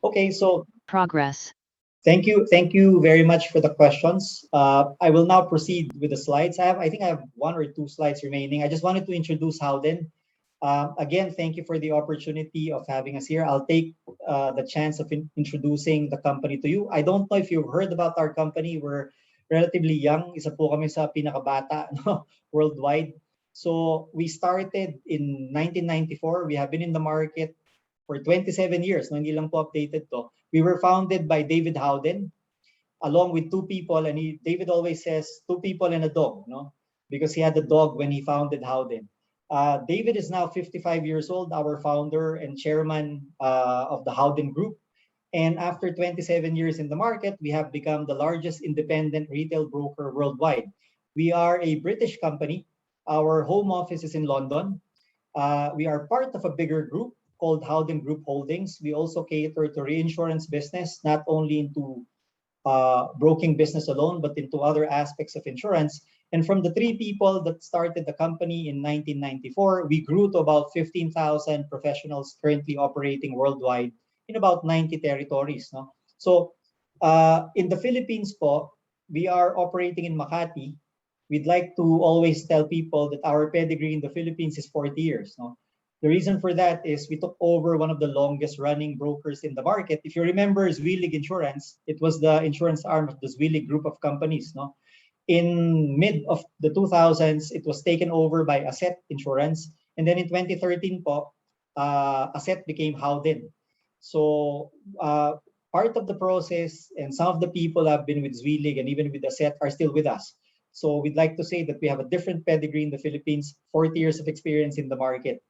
Okay, so Progress. thank you very much for the questions. I will now proceed with the slides. I think I have one or two slides remaining. I just wanted to introduce Howden. Again, thank you for the opportunity of having us here. I'll take the chance of introducing the company to you. I don't know if you've heard about our company. We're relatively young. Isa po kami sa pinakabata no, worldwide. So we started in 1994. We have been in the market for 27 years. No, hindi lang po updated to. We were founded by David Howden along with two people, and David always says two people and a dog, no, because he had a dog when he founded Howden. David is now 55 years old, our founder and chairman of the Howden Group. And after 27 years in the market, we have become the largest independent retail broker worldwide. We are a British company. Our home office is in London. We are part of a bigger group called Howden Group Holdings. We also cater to reinsurance business, not only into broking business alone, but into other aspects of insurance. And from the three people that started the company in 1994, we grew to about 15,000 professionals currently operating worldwide in about 90 territories. No? So in the Philippines po, we are operating in Makati. We'd like to always tell people that our pedigree in the Philippines is 40 years. No? The reason for that is we took over one of the longest running brokers in the market. If you remember Zwilig Insurance, it was the insurance arm of the Zwilig group of companies. No? In mid of the 2000s, it was taken over by Asset Insurance. And then in 2013 po, Asset became Howden. So part of the process and some of the people have been with Zwilig and even with Asset are still with us. So we'd like to say that we have a different pedigree in the Philippines, 40 years of experience in the market.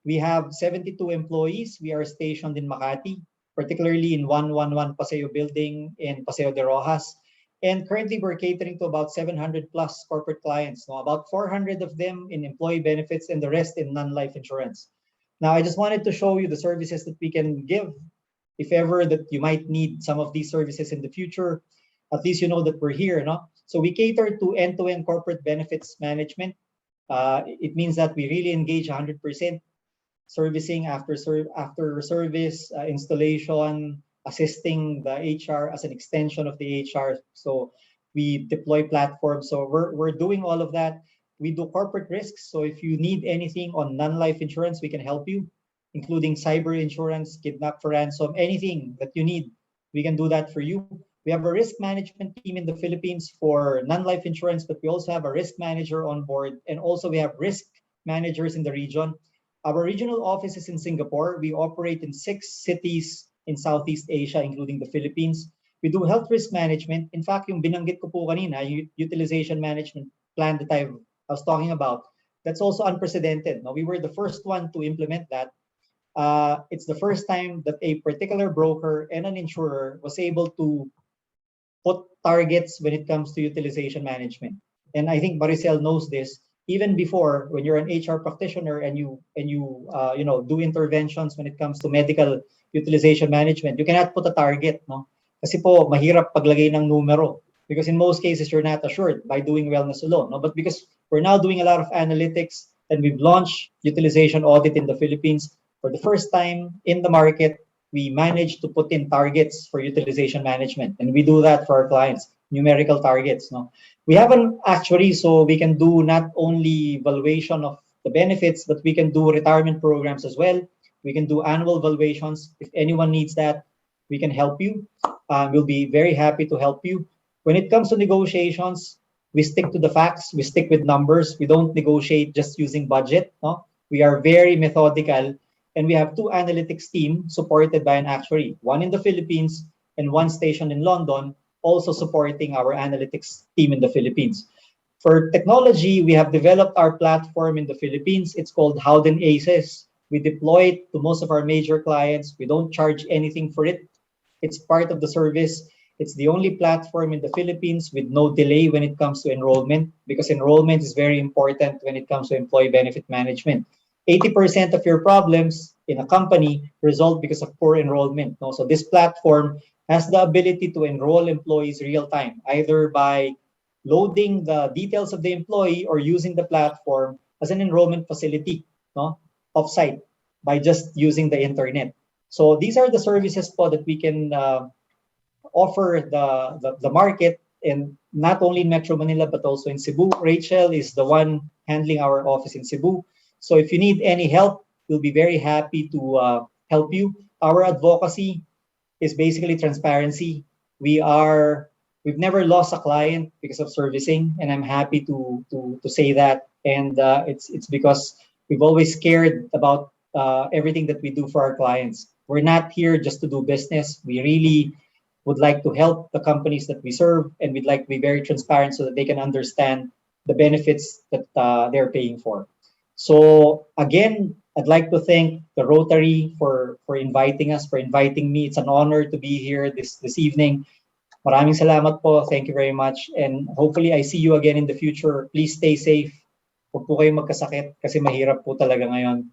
We have 72 employees. We are stationed in Makati, particularly in 111 Paseo building in Paseo de Rojas. And currently we're catering to about 700 plus corporate clients, no? About 400 of them in employee benefits and the rest in non-life insurance. Now, I just wanted to show you the services that we can give. If ever that you might need some of these services in the future, at least you know that we're here. No? So we cater to end-to-end corporate benefits management. It means that we really engage 100% servicing after service, installation, assisting the HR as an extension of the HR. So we deploy platforms. So we're doing all of that. We do corporate risks. So if you need anything on non-life insurance, we can help you, including cyber insurance, kidnap for ransom, anything that you need, we can do that for you. We have a risk management team in the Philippines for non-life insurance, but we also have a risk manager on board. And also we have risk managers in the region. Our regional office is in Singapore. We operate in 6 cities in Southeast Asia, including the Philippines. We do health risk management. In fact, yung binanggit ko po kanina, utilization management plan that I was talking about, that's also unprecedented. No? We were the first one to implement that. It's the first time that a particular broker and an insurer was able to put targets when it comes to utilization management. And I think Maricel knows this. Even before, when you're an HR practitioner and you do interventions when it comes to medical utilization management, you cannot put a target, no? Kasi po mahirap paglagay ng numero because in most cases you're not assured by doing wellness alone, no? But because we're now doing a lot of analytics and we've launched utilization audit in the Philippines for the first time in the market, we managed to put in targets for utilization management, and we do that for our clients, numerical targets, no? We have an actuary, so we can do not only valuation of the benefits, but we can do retirement programs as well. We can do annual valuations. If anyone needs that, we can help you. We'll be very happy to help you. When it comes to negotiations, we stick to the facts. We stick with numbers. We don't negotiate just using budget. No? We are very methodical, and we have 2 analytics teams supported by an actuary, one in the Philippines and one stationed in London, also supporting our analytics team in the Philippines. For technology, we have developed our platform in the Philippines. It's called Howden Aces. We deploy it to most of our major clients. We don't charge anything for it. It's part of the service. It's the only platform in the Philippines with no delay when it comes to enrollment, because enrollment is very important when it comes to employee benefit management. 80% of your problems in a company result because of poor enrollment. No? So this platform has the ability to enroll employees real time, either by loading the details of the employee or using the platform as an enrollment facility, no, offsite by just using the internet. So these are the services po that we can offer the market, and not only in Metro Manila but also in Cebu. Rachel is the one handling our office in Cebu. So if you need any help, we'll be very happy to help you. Our advocacy is basically transparency. We've never lost a client because of servicing, and I'm happy to say that. And it's because we've always cared about everything that we do for our clients. We're not here just to do business. We really would like to help the companies that we serve, and we'd like to be very transparent so that they can understand the benefits that they're paying for. So again, I'd like to thank the Rotary for inviting us, for inviting me. It's an honor to be here this evening. Maraming salamat po. Thank you very much. And hopefully I see you again in the future. Please stay safe. Huwag po kayong magkasakit kasi mahirap po talaga ngayon.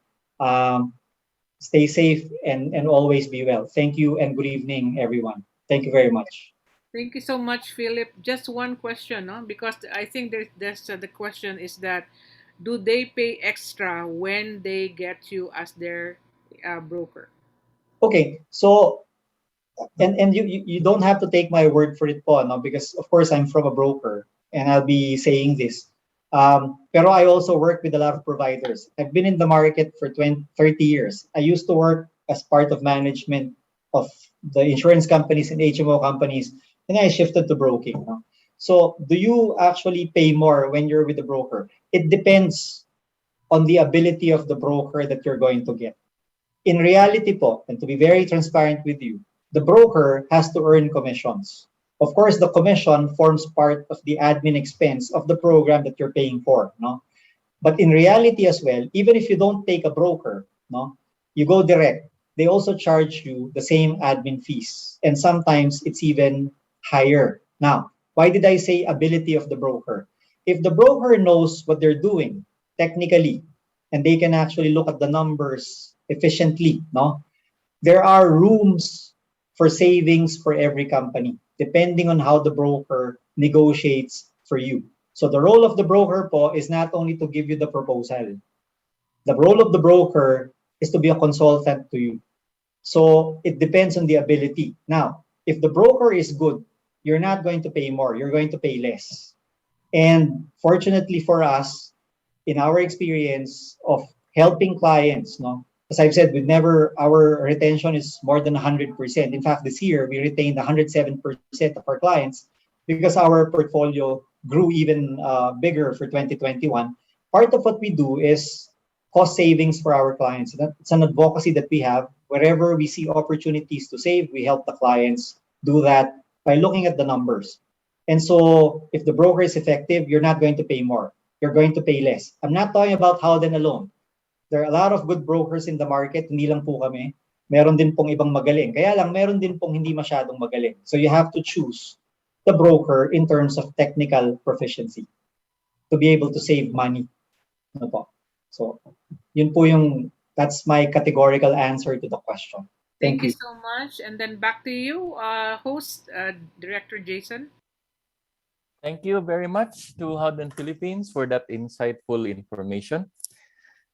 Stay safe and always be well. Thank you and good evening, everyone. Thank you very much. Thank you so much, Philip. Just one question, no? Because I think there's the question is that do they pay extra when they get you as their broker? Okay, so and you don't have to take my word for it po, no? Because of course I'm from a broker and I'll be saying this. Pero I also work with a lot of providers. I've been in the market for 20, 30 years. I used to work as part of management of the insurance companies and HMO companies, and I shifted to broking. No? So do you actually pay more when you're with the broker? It depends on the ability of the broker that you're going to get. In reality po, and to be very transparent with you, the broker has to earn commissions. Of course, the commission forms part of the admin expense of the program that you're paying for, no? But in reality as well, even if you don't take a broker, no, you go direct, they also charge you the same admin fees. And sometimes it's even higher. Now, why did I say ability of the broker? If the broker knows what they're doing technically, and they can actually look at the numbers efficiently, no, there are rooms for savings for every company, depending on how the broker negotiates for you. So the role of the broker po is not only to give you the proposal. The role of the broker is to be a consultant to you. So it depends on the ability. Now, if the broker is good, you're not going to pay more, you're going to pay less. And fortunately for us, in our experience of helping clients, no, as I've said, our retention is more than 100%. In fact, this year we retained 107% of our clients because our portfolio grew even bigger for 2021. Part of what we do is cost savings for our clients. It's an advocacy that we have. Wherever we see opportunities to save, we help the clients do that by looking at the numbers. And so if the broker is effective, you're not going to pay more. You're going to pay less. I'm not talking about Howden alone. There are a lot of good brokers in the market, hindi lang po kami. Meron din pong ibang magaling. Kaya lang, meron din pong hindi masyadong magaling. So you have to choose the broker in terms of technical proficiency to be able to save money. Ano po? So, that's my categorical answer to the question. Thank Thank you you. so much. And then back to you, host, Director Jason. Thank you very much to Howden Philippines for that insightful information.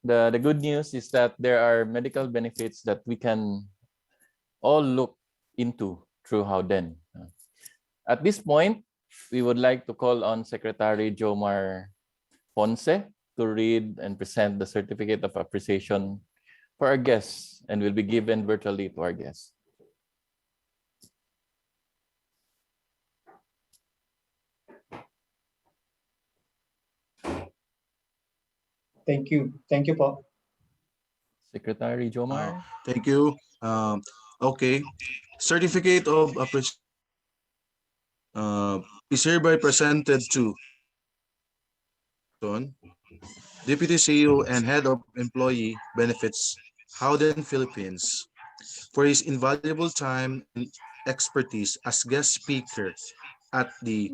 The good news is that there are medical benefits that we can all look into through Howden. At this point, we would like to call on Secretary Jomar Ponce to read and present the certificate of appreciation for our guests and will be given virtually to our guests. Thank you. Thank you po. Secretary Jomar. Thank you. Okay. Certificate of appreciation is hereby presented to Deputy CEO and Head of Employee Benefits, Howden Philippines, for his invaluable time and expertise as guest speaker at the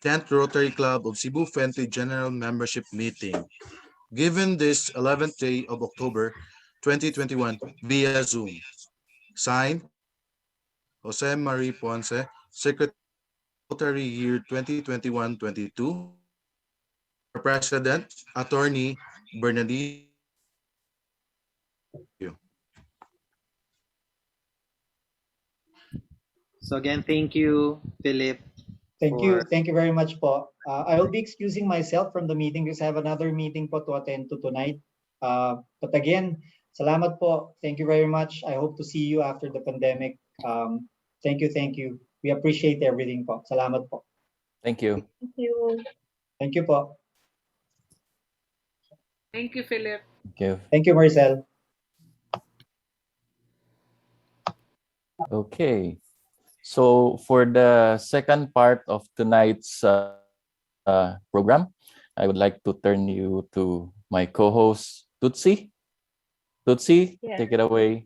10th Rotary Club of Cebu Fente General Membership Meeting, given this 11th day of October 2021 via Zoom. Signed, Jose Marie Ponce, Secretary Rotary Year 2021-22. Our President, Attorney Bernardino. So again, thank you, Philip, Thank you. for Thank you very much po. I will be excusing myself from the meeting because I have another meeting po to attend to tonight. But again, salamat po. Thank you very much. I hope to see you after the pandemic. Thank you. Thank you. We appreciate everything po. Salamat po. Thank you. Thank you. Thank you po. Thank you, Philip. Thank you. Thank you, Marcel. Okay. So for the second part of tonight's program, I would like to turn you to my co-host, Tutsi. Tutsi, Yes. take it away.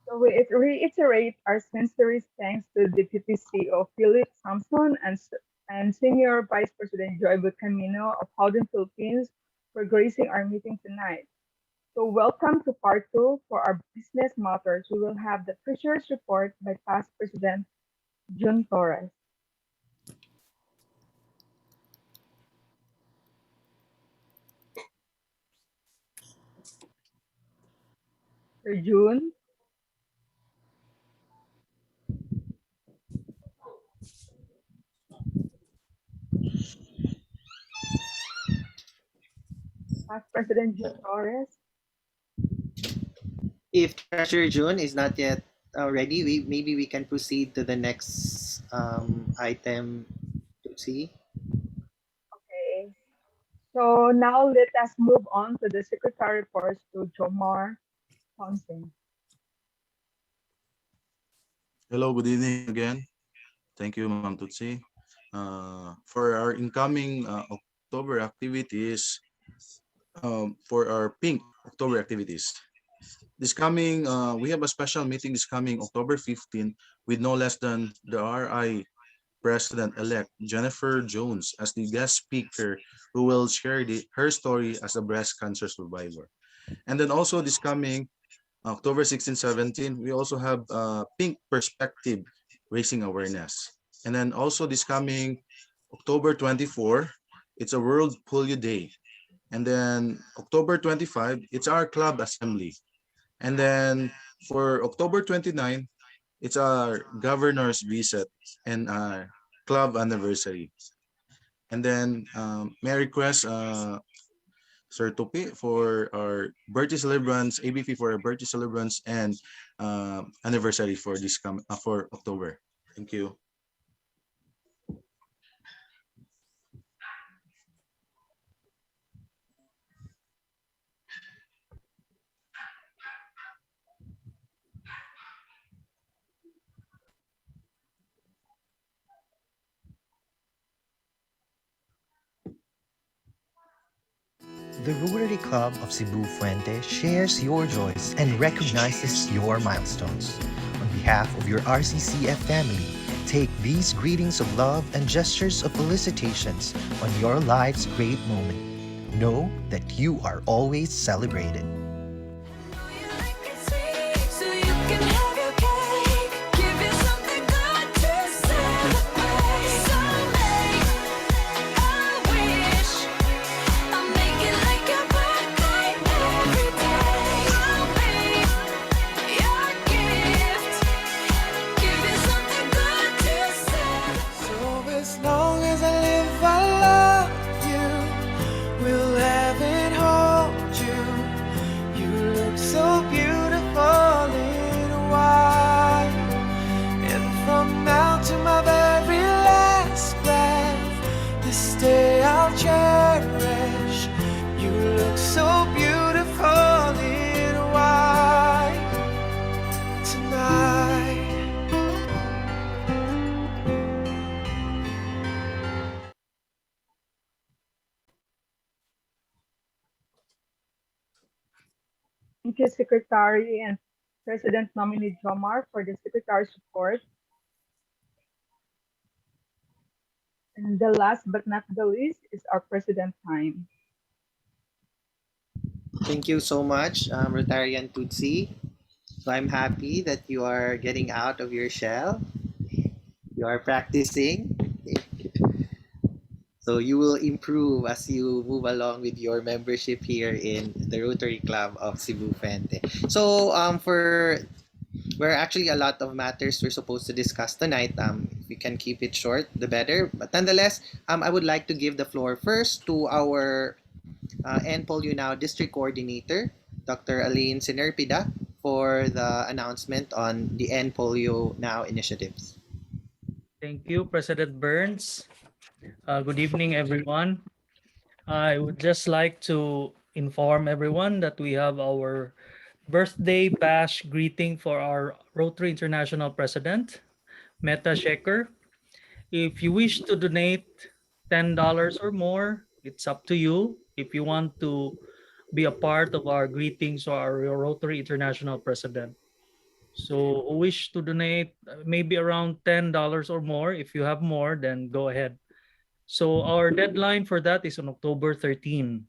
So we reiterate our sincerest thanks to Deputy CEO Philip Sampson and Senior Vice President Joy Camino of Howden Philippines for gracing our meeting tonight. So welcome to part two for our business matters. We will have the Treasurer's Report by past President June Torres. Sir June, past President June Torres. if Treasurer June is not yet ready, maybe we can proceed to the next item to see. Okay. So now let us move on to the Secretary reports to Jomar Thompson. Hello, good evening again. Thank you, Ma'am Tutsi. For our incoming October activities, for our pink October activities, this coming, we have a special meeting this coming October 15 with no less than the RI President-elect Jennifer Jones as the guest speaker who will share her story as a breast cancer survivor. And then also this coming October 16, 17, we also have Pink Perspective Raising Awareness. And then also this coming October 24, it's a World Polio Day. And then October 25, it's our club assembly. And then for October 29, it's our governor's visit and our club anniversary. And then may I request Sir Tupi for our birthday celebrants, ABP for our birthday celebrants and anniversary for this for October. Thank you. The Rotary Club of Cebu Fuente shares your joys and recognizes your milestones. On behalf of your RCCF family, take these greetings of love and gestures of felicitations on your life's great moment. Know that you are always celebrated. Thank you, Secretary and President nominee Jomar for the Secretary's report. And the last but not the least is our President time. Thank you so much, Rotarian Tutsi. So I'm happy that you are getting out of your shell. You are practicing. So you will improve as you move along with your membership here in the Rotary Club of Cebu Fuente. So for We're actually a lot of matters we're supposed to discuss tonight. If we can keep it short, the better. But nonetheless, I would like to give the floor first to our NPolio Now District Coordinator, Dr. Aline Sinerpida, for the announcement on the NPolio Now initiatives. Thank you, President Burns. Good evening, everyone. I would just like to inform everyone that we have our birthday bash greeting for our Rotary International President, Meta Shekhar. If you wish to donate $10 or more, it's up to you. If you want to be a part of our greetings to our Rotary International President. So who wish to donate maybe around $10 or more. If you have more, then go ahead. So our deadline for that is on October 13.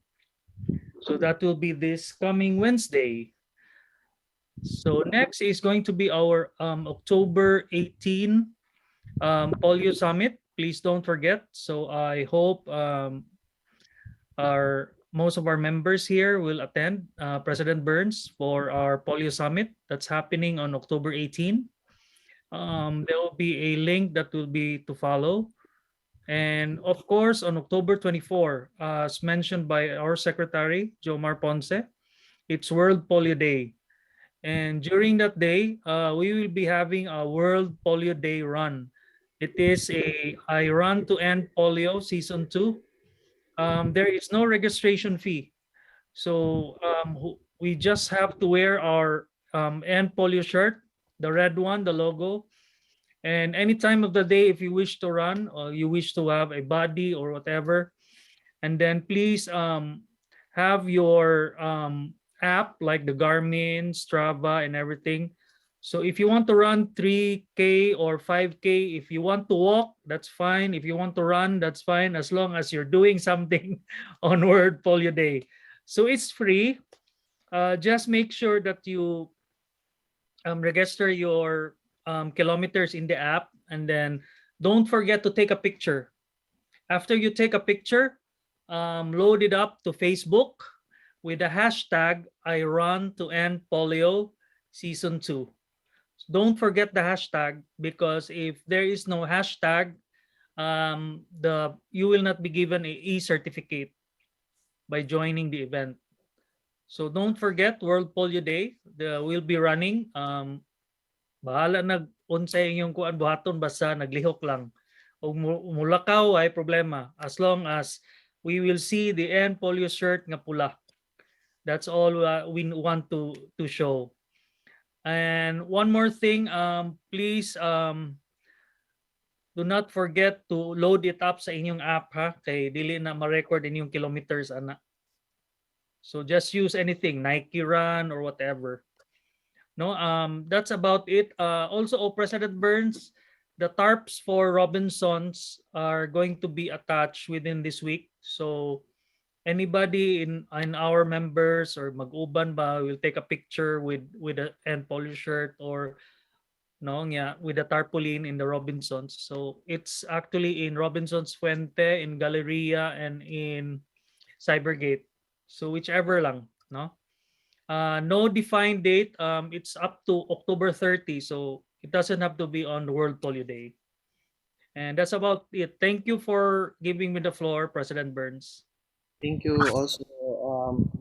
So that will be this coming Wednesday. So next is going to be our October 18 Polio Summit. Please don't forget. So I hope our most of our members here will attend President Burns for our Polio Summit that's happening on October 18. There will be a link that will be to follow. And of course, on October 24, as mentioned by our Secretary, Jomar Ponce, it's World Polio Day. And during that day, we will be having a World Polio Day run. It is a run to end polio season 2. There is no registration fee. So we just have to wear our end polio shirt, the red one, the logo. And any time of the day, if you wish to run or you wish to have a body or whatever, and then please have your app like the Garmin, Strava, and everything. So if you want to run 3K or 5K, if you want to walk, that's fine. If you want to run, that's fine, as long as you're doing something on World Polio Day. So it's free. Just make sure that you register your kilometers in the app, and then don't forget to take a picture. After you take a picture, load it up to Facebook with the hashtag I run to end polio season 2. Don't forget the hashtag, because if there is no hashtag, the you will not be given a e-certificate by joining the event. So don't forget World Polio Day. We'll be running. Bahala unsay inyong kuan buhaton, basta naglihok lang. O mulakaw ay problema, as long as we will see the end polio shirt nga pula. That's all we want to show. And one more thing, please do not forget to load it up sa inyong app, ha, kay dili na ma-record inyong kilometers ana. So just use anything, Nike Run or whatever. No, that's about it. Also, President Burns, the tarps for Robinsons are going to be attached within this week. So anybody in our members or mag-uban ba will take a picture with a end polio shirt, or no, yeah, with a tarpaulin in the Robinsons. So it's actually in Robinsons Fuente, in Galleria, and in Cybergate. So whichever lang, no? No defined date. It's up to October 30, so it doesn't have to be on the World Polio Day. And that's about it. Thank you for giving me the floor, President Burns. Thank you also,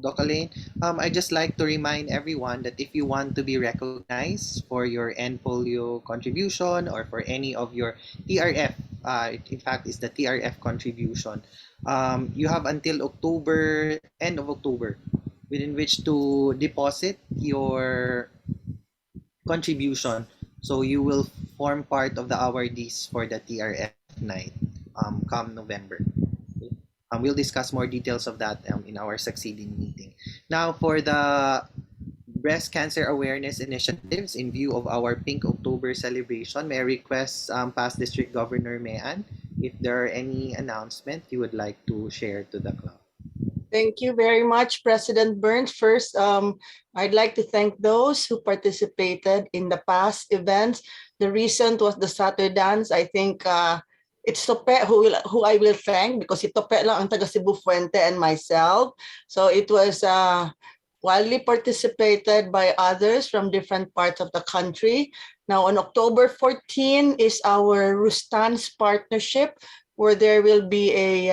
Doc Elaine. I just like to remind everyone that if you want to be recognized for your end polio contribution or for any of your TRF, in fact, it's the TRF contribution, you have until end of October, within which to deposit your contribution. So you will form part of the awardees for the TRF night come November. We'll discuss more details of that in our succeeding meeting. Now, for the breast cancer awareness initiatives in view of our Pink October celebration, may I request past District Governor Mayan if there are any announcement you would like to share to the club. Thank you very much, President Burns. First, I'd like to thank those who participated in the past events. The recent was the Saturday dance. I think it's Tope who I will thank, because si Tope lang ang taga Cebu Fuente and myself. So it was widely participated by others from different parts of the country. Now, on October 14 is our Rustan's partnership, where there will be a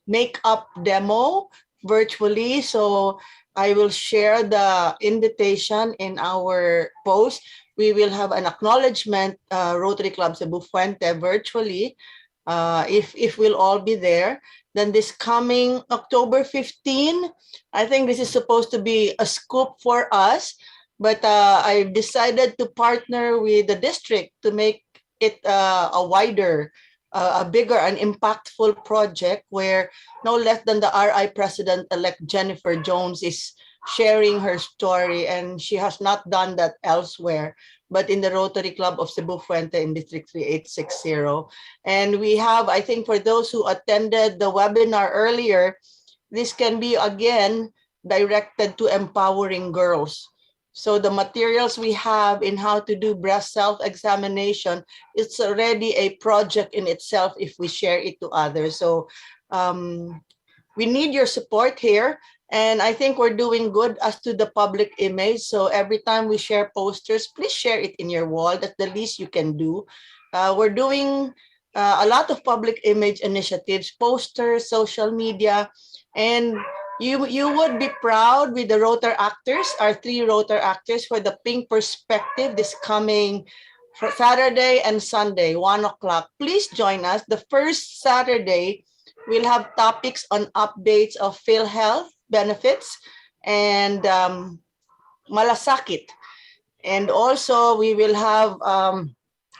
makeup demo virtually. So I will share the invitation in our post. We will have an acknowledgement, Rotary Club Cebu Fuente virtually, if we'll all be there. Then this coming October 15, I think this is supposed to be a scoop for us, but I decided to partner with the district to make it a wider, a bigger and impactful project where no less than the RI President-elect Jennifer Jones is sharing her story, and she has not done that elsewhere, but in the Rotary Club of Cebu Fuente in District 3860. And we have, I think for those who attended the webinar earlier, this can be again directed to empowering girls. So the materials we have in how to do breast self-examination, it's already a project in itself if we share it to others. So we need your support here. And I think we're doing good as to the public image. So every time we share posters, please share it in your wall. That's the least you can do. We're doing a lot of public image initiatives, posters, social media, and you would be proud with the Rotar actors, our 3 Rotar actors for the Pink Perspective this coming Saturday and Sunday, 1 o'clock. Please join us. The first Saturday, we'll have topics on updates of PhilHealth benefits and malasakit. And also we will have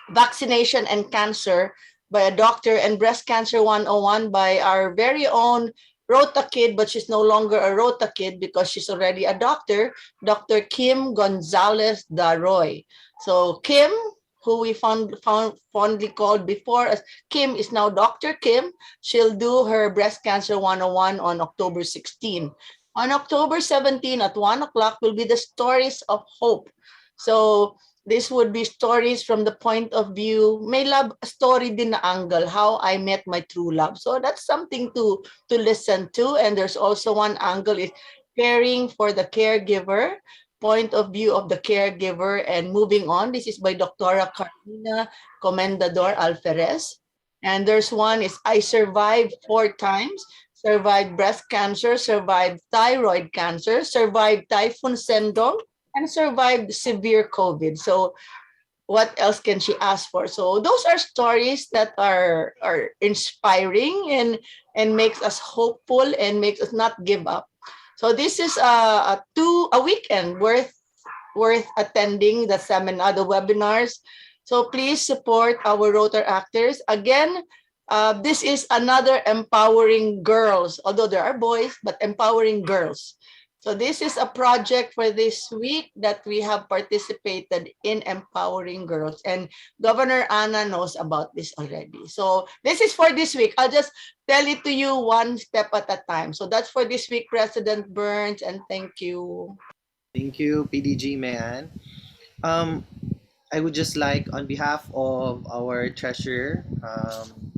vaccination and cancer by a doctor, and breast cancer 101 by our very own Rota kid, but she's no longer a Rota kid because she's already a doctor, Dr. Kim Gonzalez Daroy. So Kim, who we fondly called before as Kim, is now Dr. Kim. She'll do her breast cancer 101 on October 16. On October 17 at 1 o'clock will be the stories of hope. So this would be stories from the point of view, may love story din na angle, how I met my true love. So that's something to listen to. And there's also one angle is caring for the caregiver, point of view of the caregiver and moving on. This is by Dr. Carmina Comendador Alferez. And there's one is I survived 4 times, survived breast cancer, survived thyroid cancer, survived typhoon syndrome, and survived severe COVID. So what else can she ask for? So those are stories that are inspiring and makes us hopeful and makes us not give up. So this is a weekend worth attending the seminar, the webinars. So please support our Rotar actors. Again, this is another empowering girls, although there are boys, but empowering girls. So this is a project for this week that we have participated in empowering girls. And Governor Anna knows about this already. So this is for this week. I'll just tell it to you one step at a time. So that's for this week, President Burns, and thank you. Thank you, PDG Man. I would just like, on behalf of our treasurer,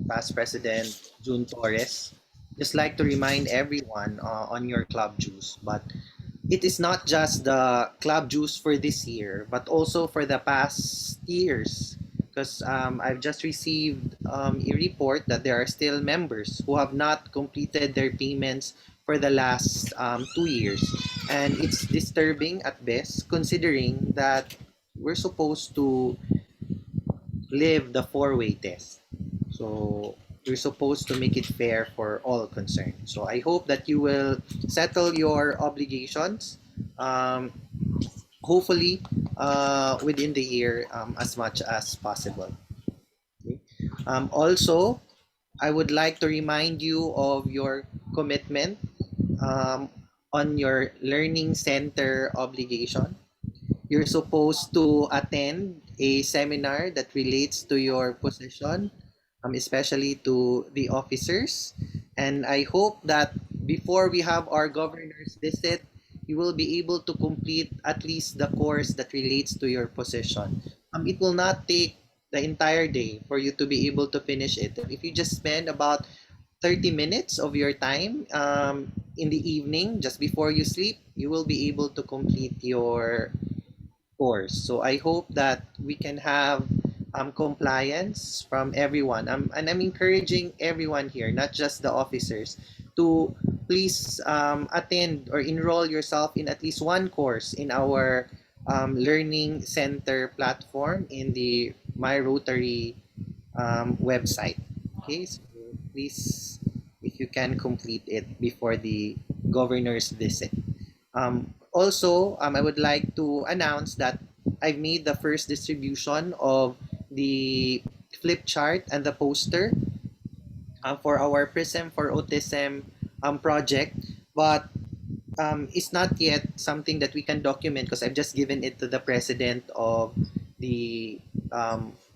past President June Torres, just like to remind everyone on your club dues. But it is not just the club dues for this year, but also for the past years. Because I've just received a report that there are still members who have not completed their payments for the last 2 years. And it's disturbing at best, considering that we're supposed to live the 4-way test. So we're supposed to make it fair for all concerned. So I hope that you will settle your obligations, hopefully within the year as much as possible. Okay. Also, I would like to remind you of your commitment on your learning center obligation. You're supposed to attend a seminar that relates to your position, especially to the officers. And I hope that before we have our governor's visit, you will be able to complete at least the course that relates to your position. It will not take the entire day for you to be able to finish it. If you just spend about 30 minutes of your time in the evening, just before you sleep, you will be able to complete your course. So I hope that we can have compliance from everyone. And I'm encouraging everyone here, not just the officers, to please attend or enroll yourself in at least one course in our learning center platform in the My Rotary website. Okay, so please, if you can complete it before the governor's visit. Also, I would like to announce that I've made the first distribution of the flip chart and the poster for our Prism for Autism project, but it's not yet something that we can document because I've just given it to the president the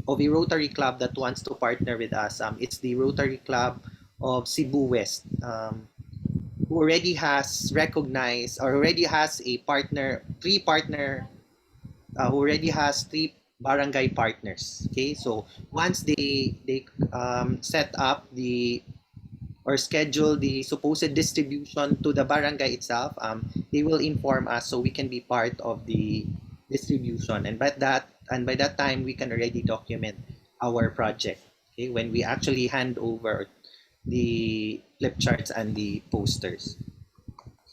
of a Rotary Club that wants to partner with us. It's the Rotary Club of Cebu West. Who already has recognized or already has a partner, three partner, who already has three barangay partners. Okay, so once they set up the or schedule the supposed distribution to the barangay itself, they will inform us so we can be part of the distribution, and by that time we can already document our project. Okay, when we actually hand over the flip charts and the posters.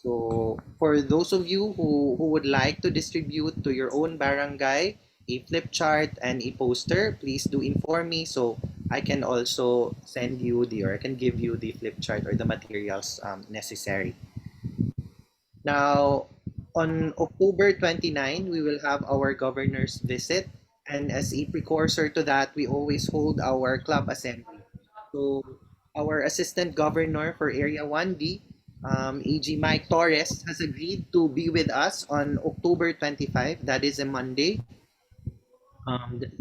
So for those of you who would like to distribute to your own barangay a flip chart and a poster, please do inform me so I can also send you or I can give you the flip chart or the materials necessary. Now, on October 29, we will have our governor's visit. And as a precursor to that, we always hold our club assembly. So our assistant governor for Area 1D, AG Mike Torres, has agreed to be with us on October 25. That is a Monday,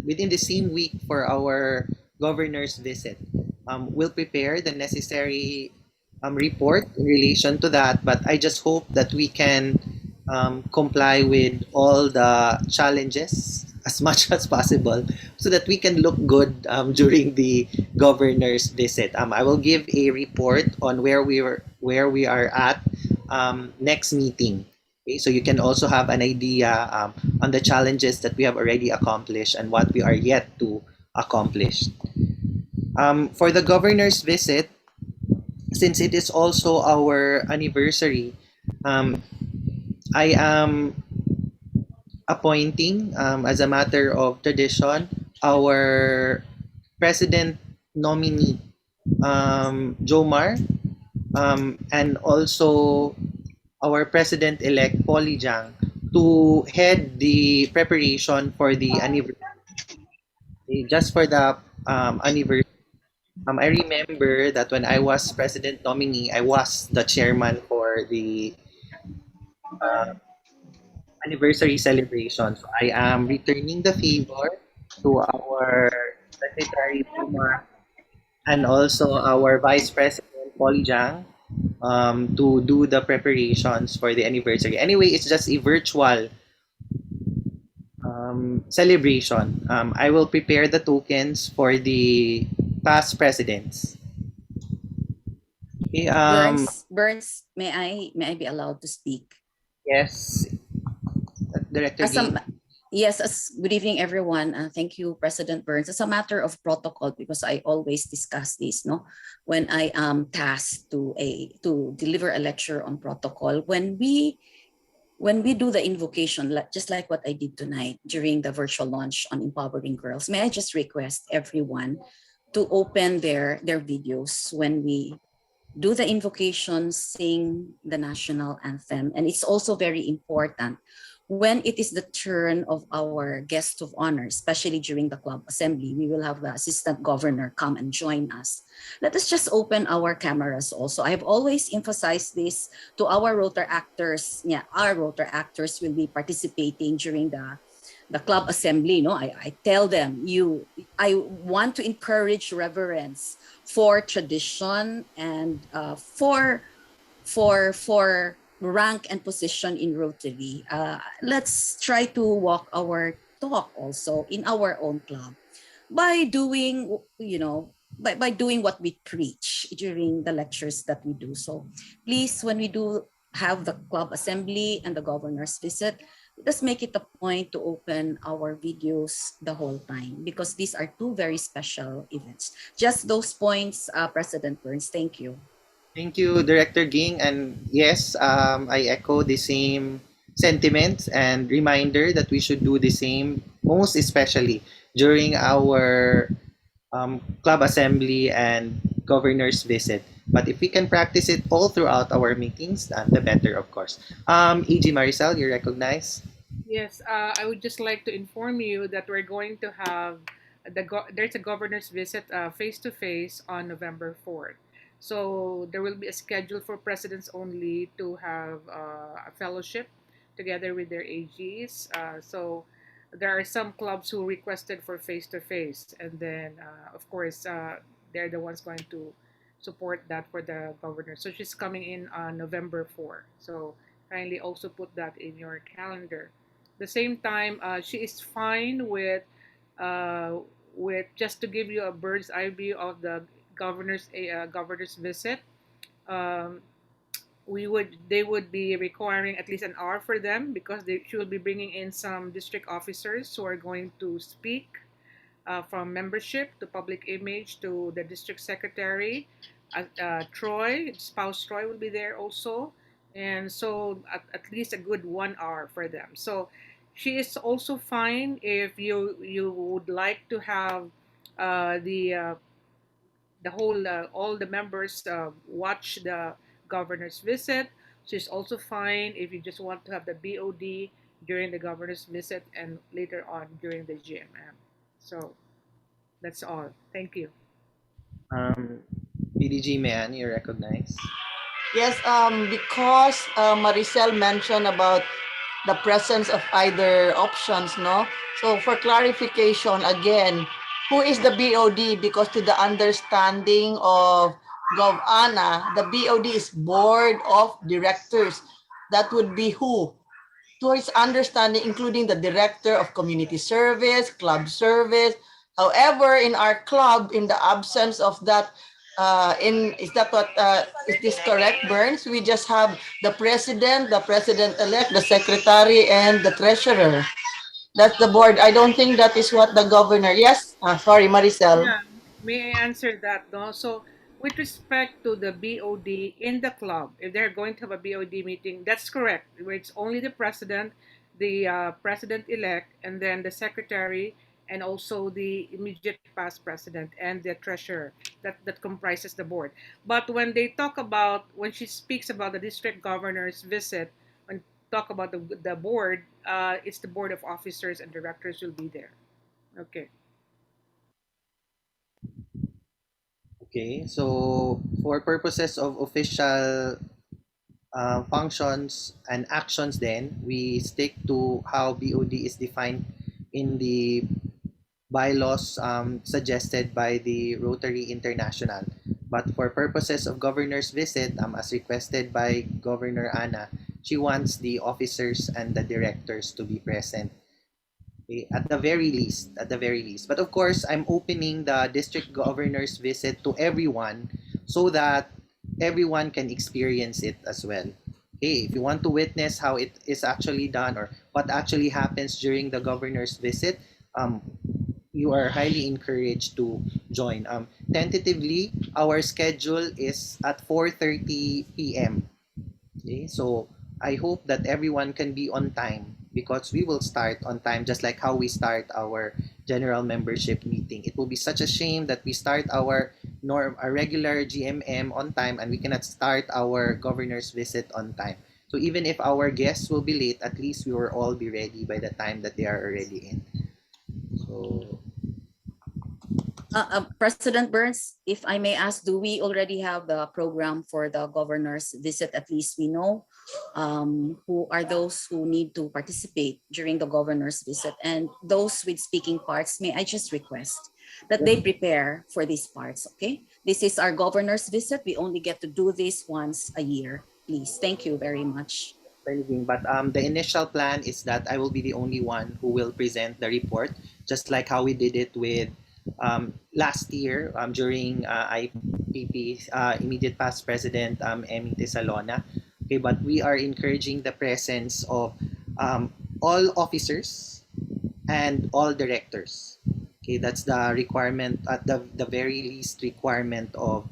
within the same week for our governor's visit. We'll prepare the necessary report in relation to that, but I just hope that we can comply with all the challenges as much as possible so that we can look good during the governor's visit. I will give a report on where we are at next meeting. Okay, so you can also have an idea on the challenges that we have already accomplished and what we are yet to accomplish. For the governor's visit, since it is also our anniversary, I am appointing, as a matter of tradition, our president nominee, Jomar, and also our president-elect, Polly Jang, to head the preparation for the anniversary. Just for the anniversary. I remember that when I was president nominee, I was the chairman for the uh, anniversary celebration. So I am returning the favor to our secretary Puma and also our vice president Polly Jang to do the preparations for the anniversary. Anyway, it's just a virtual celebration. I will prepare the tokens for the past presidents. Okay, Burns, may I be allowed to speak? yes, Director As a, Gay. yes, good evening, everyone. Thank you, President Burns. As a matter of protocol, because I always discuss this, no, when I am tasked to deliver a lecture on protocol, when we do the invocation, just like what I did tonight during the virtual launch on empowering girls, may I just request everyone to open their videos when we do the invocation, sing the national anthem. And it's also very important when it is the turn of our guest of honor, especially during the club assembly, we will have the assistant governor come and join us. Let us just open our cameras also. I have always emphasized this to our rotor actors. Yeah, our rotor actors will be participating during the club assembly. No, I tell them, I want to encourage reverence for tradition and for rank and position in Rotary. Let's try to walk our talk also in our own club by doing, by doing what we preach during the lectures that we do. So please, when we do have the club assembly and the governor's visit, let's make it a point to open our videos the whole time, because these are two very special events. Just those points, President Burns. Thank you. Thank you, Director Ging. And yes, I echo the same sentiments and reminder that we should do the same, most especially during our club assembly and governor's visit. But if we can practice it all throughout our meetings, the better, of course. EG Maricel, you recognize? Yes, I would just like to inform you that we're going to have there's a governor's visit face to face on November 4th. So there will be a schedule for presidents only to have a fellowship together with their AGs. So there are some clubs who requested for face to face, and then of course they're the ones going to support that for the governor. So she's coming in on November 4th. So kindly also put that in your calendar. The same time, she is fine uh, with just to give you a bird's eye view of the governor's visit. Um, they would be requiring at least an hour for them, because she will be bringing in some district officers who are going to speak, from membership to public image to the district secretary. Troy, spouse Troy, will be there also. And so at least a good 1 hour for them. So she is also fine if you would like to have the whole all the members watch the governor's visit. She's also fine if you just want to have the BOD during the governor's visit and later on during the GMM. So that's all. Thank you. Um, PDG Man, you recognize? Yes, because Maricel mentioned about the presence of either options, no? So for clarification, again, who is the BOD? Because to the understanding of Gov Ana, the BOD is Board of Directors. That would be who? To his understanding, including the Director of Community Service, Club Service. However, in our club, in the absence of that, is that what is this correct, Burns? We just have the president-elect, the secretary, and the treasurer. That's the board. I don't think that is what the governor. Yes, sorry, Maricel. Yeah, may I answer that? No? So, with respect to the BOD in the club, if they're going to have a BOD meeting, that's correct. Where it's only the president, the president-elect, and then the secretary, and also the immediate past president and the treasurer. That comprises the board. But when she speaks about the district governor's visit, when talk about the board, it's the board of officers and directors will be there. Okay. Okay, so for purposes of official functions and actions, then we stick to how BOD is defined in the bylaws suggested by the Rotary International. But for purposes of governor's visit, as requested by Governor Ana, she wants the officers and the directors to be present. Okay, at the very least. But of course, I'm opening the district governor's visit to everyone so that everyone can experience it as well. Okay, if you want to witness how it is actually done or what actually happens during the governor's visit, you are highly encouraged to join. Tentatively, our schedule is at 4:30 p.m. Okay, so I hope that everyone can be on time because we will start on time just like how we start our general membership meeting. It will be such a shame that we start our regular GMM on time and we cannot start our governor's visit on time. So even if our guests will be late, at least we will all be ready by the time that they are already in. So President Burns, if I may ask, do we already have the program for the governor's visit? At least we know who are those who need to participate during the governor's visit, and those with speaking parts. May I just request that they prepare for these parts? Okay, this is our governor's visit. We only get to do this once a year. Please, thank you very much. but the initial plan is that I will be the only one who will present the report, just like how we did it with last year during IPP, immediate past President Emmy Tesalona. Okay, but we are encouraging the presence of all officers and all directors. Okay, that's the requirement at the very least requirement of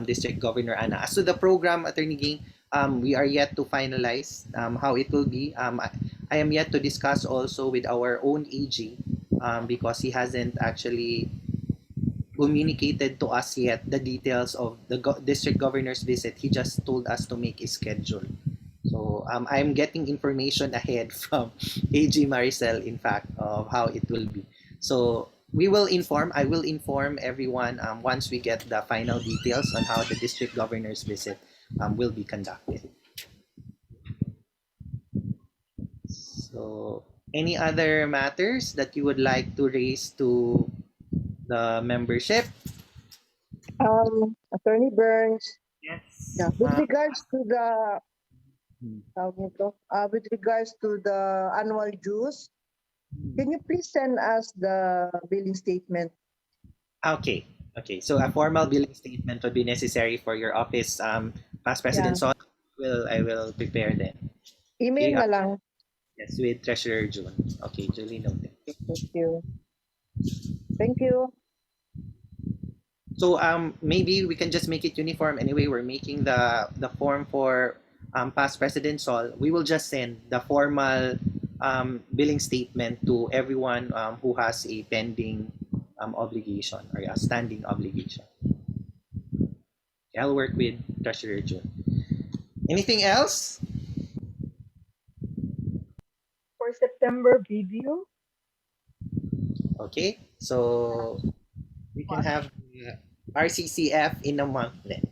District Governor Ana. As to the program, Attorney Ging, we are yet to finalize how it will be. I am yet to discuss also with our own AG because he hasn't actually communicated to us yet the details of the district governor's visit. He just told us to make a schedule. So I'm getting information ahead from AG Maricel, in fact, of how it will be. So I will inform everyone once we get the final details on how the district governor's visit will be conducted. So any other matters that you would like to raise to the membership? Attorney Burns, Yes. yeah, with regards to the with regards to the annual dues, can you please send us the billing statement? Okay. Okay. So a formal billing statement would be necessary for your office, past President Son. I will prepare them. Email Okay. na lang. Yes, with Treasurer June. Okay, duly noted. Thank you. Thank you. So maybe we can just make it uniform. Anyway, we're making the form for past President Sol. We will just send the formal billing statement to everyone who has a pending obligation or a standing obligation. Okay, I'll work with Treasurer June. Anything else? For September video, Okay, so we can have RCCF in a month then.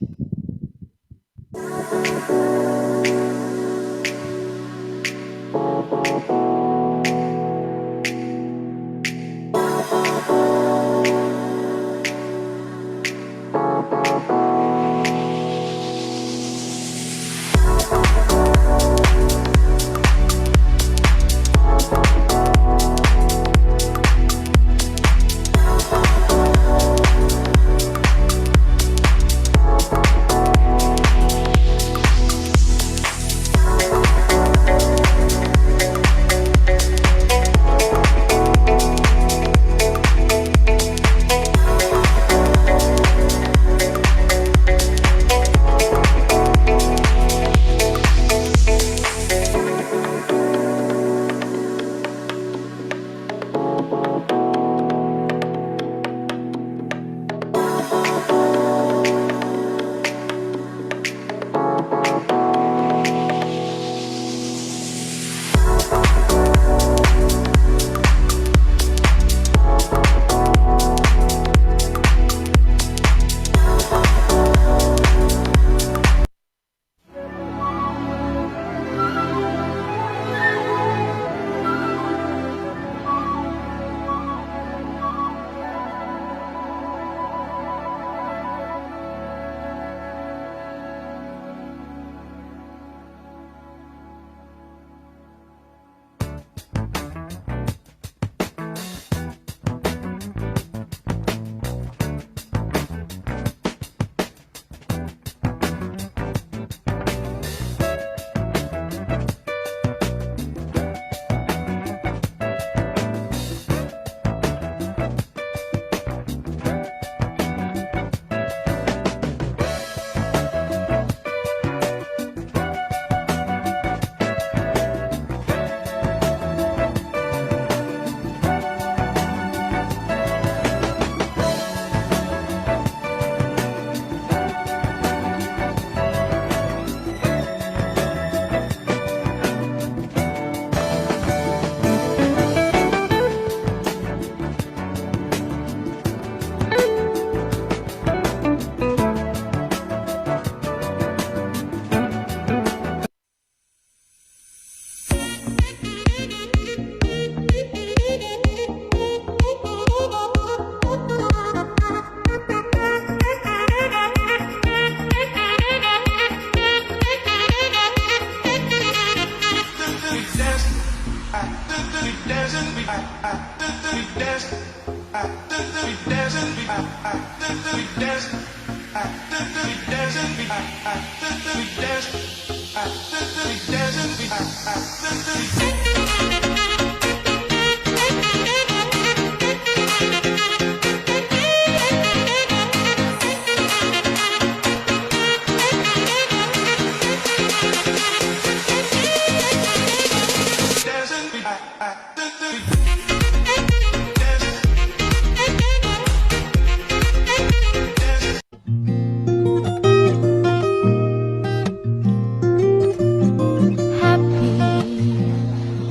Happy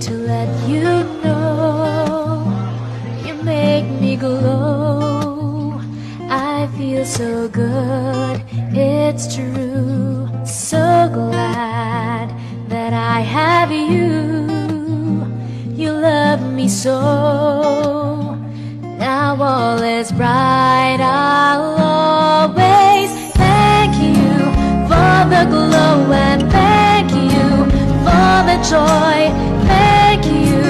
to let you know you make me glow. I feel so good, it's true. So glad that I have you. You love me so. Now all is bright, I'll always thank you for the glow and thank you for the joy. Thank you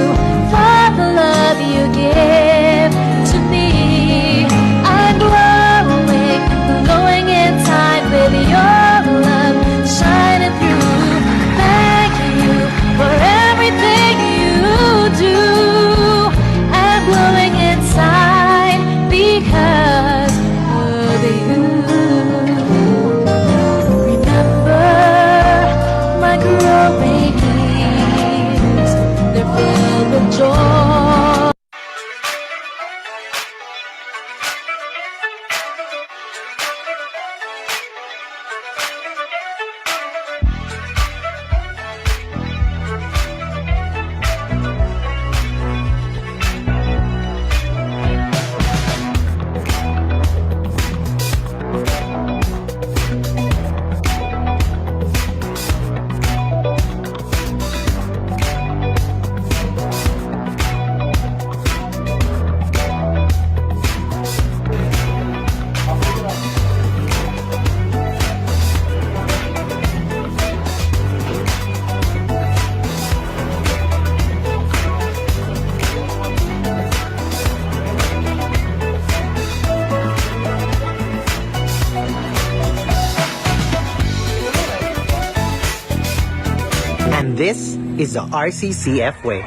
for the love you give to me. I'm glowing, glowing in time with your love shining through. Thank you for everything you do. I'm glowing inside because of you. Remember my growing years, they're filled with joy. And this is the RCCF way.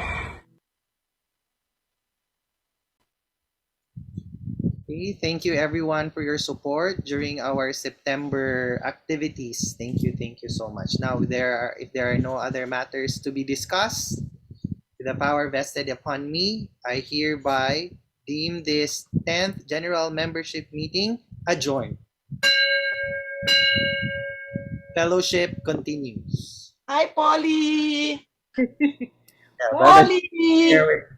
Okay, thank you everyone for your support during our September activities. Thank you so much. Now, if there are no other matters to be discussed, with the power vested upon me, I hereby deem this 10th General Membership Meeting adjourned. Fellowship continues. Hi, Polly. Yeah, Polly. here we